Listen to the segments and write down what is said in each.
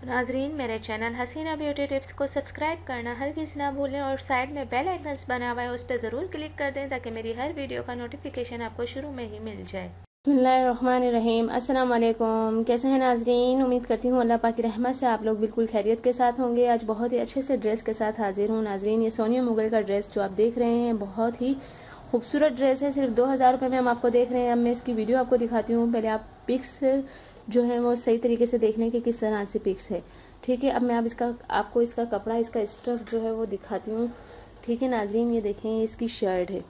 तो नाजरीन, मेरे चैनल हसीना ब्यूटी टिप्स को सब्सक्राइब करना हरगिज़ ना भूलें और साइड में बेल आइकन्स बना हुआ है उस पर ज़रूर क्लिक कर दें ताकि मेरी हर वीडियो का नोटिफिकेशन आपको शुरू में ही मिल जाए। बिस्मिल्लाहिर्रहमानिर्रहीम। अस्सलाम वालेकुम। कैसे हैं नाजरीन? उम्मीद करती हूँ अल्लाह पाक की रहमत से आप लोग बिल्कुल खैरियत के साथ होंगे। आज बहुत ही अच्छे से ड्रेस के साथ हाजिर हूँ नाजरीन। ये सोनिया मुगल का ड्रेस जो आप देख रहे हैं बहुत ही खूबसूरत ड्रेस है। सिर्फ 2000 रुपये में हम आपको देख रहे हैं। अब मैं इसकी वीडियो आपको दिखाती हूँ। पहले आप पिक्स जो है वो सही तरीके से देख लें कि किस तरह से पिक्स है। ठीक है, अब मैं आपको इसका कपड़ा, इसका स्टफ जो है वो दिखाती हूँ। ठीक है नाजरीन, ये देखें, ये इसकी शर्ट है,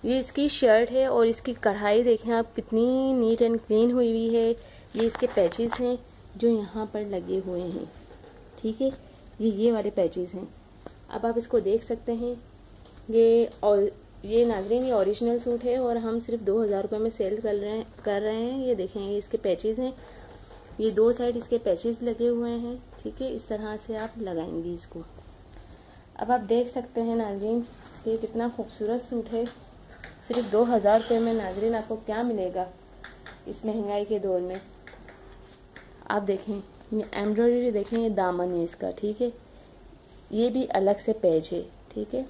ये इसकी शर्ट है और इसकी कढ़ाई देखें आप कितनी नीट एंड क्लीन हुई हुई है। ये इसके पैचेस हैं जो यहाँ पर लगे हुए हैं। ठीक है, ये वाले पैचेस हैं। अब आप इसको देख सकते हैं। ये नाजरीन, ये ओरिजिनल सूट है और हम सिर्फ 2000 रुपये में सेल कर रहे हैं। ये देखें, ये इसके पैचेस हैं, ये दो साइड इसके पैचेस लगे हुए हैं। ठीक है, इस तरह से आप लगाएंगे इसको। अब आप देख सकते हैं नाजरीन, ये कितना खूबसूरत सूट है। सिर्फ 2000 रुपये में नाजरीन आपको क्या मिलेगा इस महंगाई के दौर में। आप देखें, ये एम्ब्रॉयडरी देखें, ये दामन है इसका। ठीक है, ये भी अलग से पेज है। ठीक है,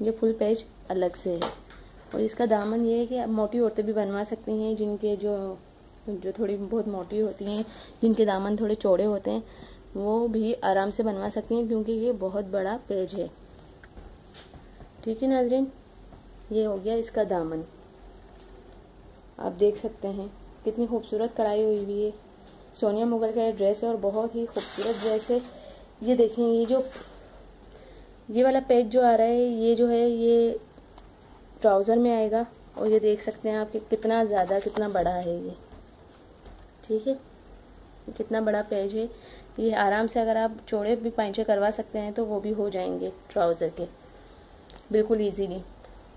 ये फुल पेज अलग से है और इसका दामन ये है कि मोटी औरतें भी बनवा सकती हैं, जिनके जो थोड़ी बहुत मोटी होती हैं, जिनके दामन थोड़े चौड़े होते हैं, वो भी आराम से बनवा सकती हैं क्योंकि ये बहुत बड़ा पेज है। ठीक है नाजरीन, ये हो गया इसका दामन। आप देख सकते हैं कितनी खूबसूरत कढ़ाई हुई हुई है। सोनिया मुगल का ये ड्रेस है और बहुत ही खूबसूरत ड्रेस है। ये देखें, ये वाला पेज जो आ रहा है, ये जो है ये ट्राउज़र में आएगा और ये देख सकते हैं आप कि कितना बड़ा है ये। ठीक है, कितना बड़ा पेज है। ये आराम से अगर आप चौड़े भी पैंचे करवा सकते हैं तो वो भी हो जाएंगे ट्राउज़र के, बिल्कुल ईजीली।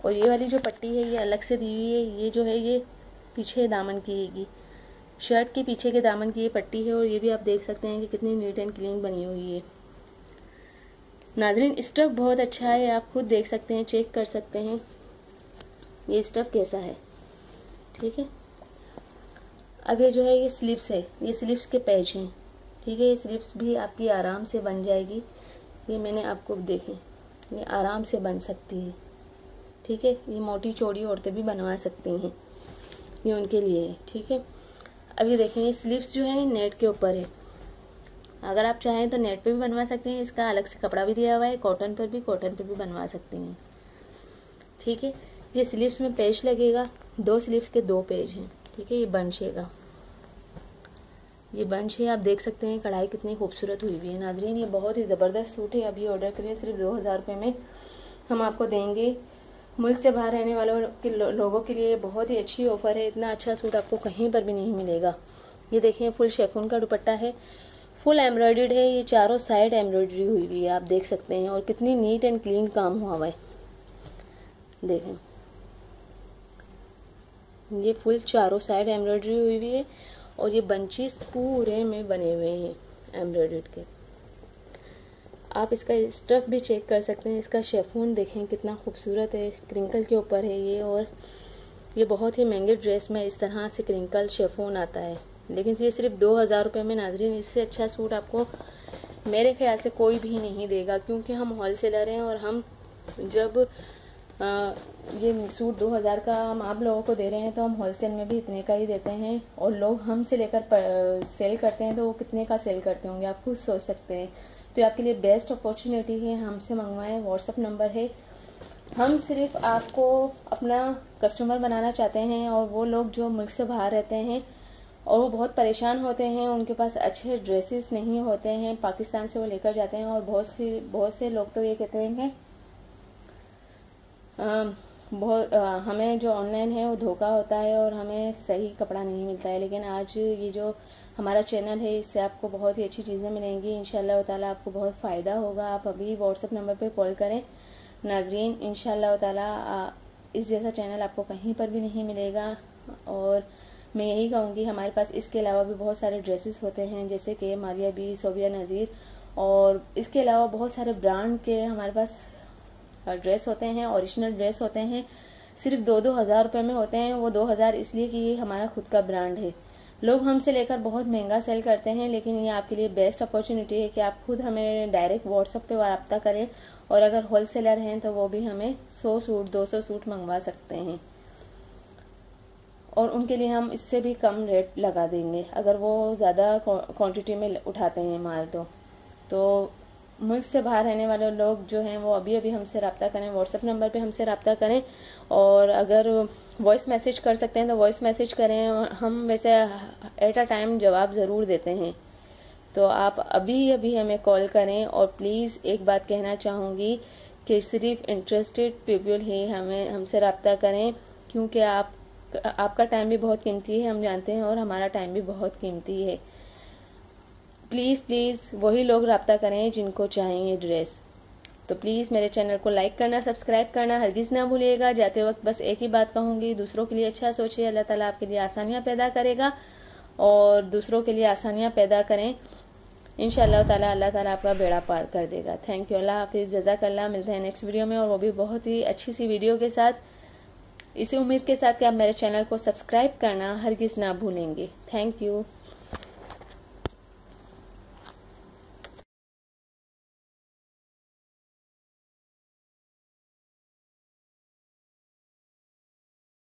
और ये वाली जो पट्टी है ये अलग से दी हुई है। ये जो है ये पीछे दामन की है, शर्ट के पीछे के दामन की ये पट्टी है और ये भी आप देख सकते हैं कि कितनी नीट एंड क्लीन बनी हुई है। नाजरीन, स्टफ बहुत अच्छा है, आप खुद देख सकते हैं, चेक कर सकते हैं ये स्टफ कैसा है। ठीक है, अब ये जो है ये स्लीव्स है, ये स्लीव्स के पैच हैं। ठीक है, ये स्लीव्स भी आपकी आराम से बन जाएगी। ये मैंने आपको देखें, ये आराम से बन सकती है। ठीक है, ये मोटी चौड़ी औरतें भी बनवा सकती हैं, ये उनके लिए है। ठीक है, अब ये देखें, ये स्लीव्स जो है नेट के ऊपर है। अगर आप चाहें तो नेट पे भी बनवा सकते हैं, इसका अलग से कपड़ा भी दिया हुआ है। कॉटन पर भी बनवा सकती हैं। ठीक है, ये स्लीव्स में पेज लगेगा, दो स्लीव्स के दो पेज हैं। ठीक है, ये बंच है, ये बंच है। आप देख सकते हैं कढ़ाई कितनी खूबसूरत हुई हुई है। नाजरीन, ये बहुत ही ज़बरदस्त सूट है। अभी ऑर्डर करिए, सिर्फ 2000 रुपये में हम आपको देंगे। मुल्क से बाहर रहने वालों के लोगों के लिए बहुत ही अच्छी ऑफर है। इतना अच्छा सूट आपको कहीं पर भी नहीं मिलेगा। ये देखें, फुल शेफून का दुपट्टा है, फुल एम्ब्रॉयडर्ड है। ये चारों साइड एम्ब्रॉयडरी हुई हुई है, आप देख सकते हैं, और कितनी नीट एंड क्लीन काम हुआ है। देखें, ये फुल चारों साइड एम्ब्रॉयडरी हुई हुई है और ये बंचेस पूरे में बने हुए हैं एम्ब्रॉयडर्ड के। आप इसका स्टफ भी चेक कर सकते हैं। इसका शेफून देखें कितना खूबसूरत है, क्रिंकल के ऊपर है ये। और ये बहुत ही महंगे ड्रेस में इस तरह से क्रिंकल शेफून आता है, लेकिन ये सिर्फ 2000 रुपये में। नाजरीन, इससे अच्छा सूट आपको मेरे ख्याल से कोई भी नहीं देगा, क्योंकि हम होलसेलर हैं और हम जब ये सूट 2000 का हम आप लोगों को दे रहे हैं तो हम होलसेल में भी इतने का ही देते हैं, और लोग हमसे लेकर सेल करते हैं तो वो कितने का सेल करते होंगे आप खुद सोच सकते हैं। तो आपके लिए बेस्ट अपॉर्चुनिटी है, हमसे मंगवाएं। व्हाट्सअप नंबर है। हम सिर्फ आपको अपना कस्टमर बनाना चाहते हैं, और वो लोग जो मुल्क से बाहर रहते हैं और वो बहुत परेशान होते हैं, उनके पास अच्छे ड्रेसेस नहीं होते हैं, पाकिस्तान से वो लेकर जाते हैं। और बहुत से लोग तो ये कहते हैं हमें जो ऑनलाइन है वो धोखा होता है और हमें सही कपड़ा नहीं मिलता है। लेकिन आज ये जो हमारा चैनल है, इससे आपको बहुत ही अच्छी चीज़ें मिलेंगी। इंशाल्लाह ताला आपको बहुत फ़ायदा होगा। आप अभी व्हाट्सअप नंबर पे कॉल करें नाजरीन। इंशाल्लाह ताला इस जैसा चैनल आपको कहीं पर भी नहीं मिलेगा। और मैं यही कहूँगी, हमारे पास इसके अलावा भी बहुत सारे ड्रेसेस होते हैं, जैसे कि मारिया बी, सोबिया नज़ीर, और इसके अलावा बहुत सारे ब्रांड के हमारे पास ड्रेस होते हैं, ओरिजिनल ड्रेस होते हैं। सिर्फ 2-2 हज़ार रुपये में होते हैं। वो 2000 इसलिए कि ये हमारा खुद का ब्रांड है। लोग हमसे लेकर बहुत महंगा सेल करते हैं, लेकिन ये आपके लिए बेस्ट अपॉर्चुनिटी है कि आप खुद हमें डायरेक्ट व्हाट्सएप पे रब्ता करें, और अगर होलसेलर हैं तो वो भी हमें 100 सूट 200 सूट मंगवा सकते हैं, और उनके लिए हम इससे भी कम रेट लगा देंगे अगर वो ज़्यादा क्वांटिटी में उठाते हैं माल। तो मुल्क से बाहर रहने वाले लोग जो हैं वो अभी अभी हमसे रब्ता करें, व्हाट्सएप नंबर पे हमसे रब्ता करें, और अगर वॉइस मैसेज कर सकते हैं तो वॉइस मैसेज करें। हम वैसे एट अ टाइम जवाब ज़रूर देते हैं, तो आप अभी अभी हमें कॉल करें। और प्लीज़ एक बात कहना चाहूँगी कि सिर्फ इंटरेस्टेड पीपल ही हमसे रब्ता करें, क्योंकि आपका टाइम भी बहुत कीमती है, हम जानते हैं, और हमारा टाइम भी बहुत कीमती है। प्लीज़ वही लोग रब्ता करें जिनको चाहिए ड्रेस। तो प्लीज़ मेरे चैनल को लाइक करना, सब्सक्राइब करना हरगिज़ ना भूलिएगा। जाते वक्त बस एक ही बात कहूँगी, दूसरों के लिए अच्छा सोचिए, अल्लाह ताला आपके लिए आसानियाँ पैदा करेगा, और दूसरों के लिए आसानियाँ पैदा करें। इंशाअल्लाह ताला अल्लाह ताला आपका बेड़ा पार कर देगा। थैंक यू, अल्लाह हाफिज़, जज़ाकल्लाह। मिलते हैं नेक्स्ट वीडियो में, और वो भी बहुत ही अच्छी सी वीडियो के साथ, इसी उम्मीद के साथ कि आप मेरे चैनल को सब्सक्राइब करना हरगिज़ ना भूलेंगे। Thank you.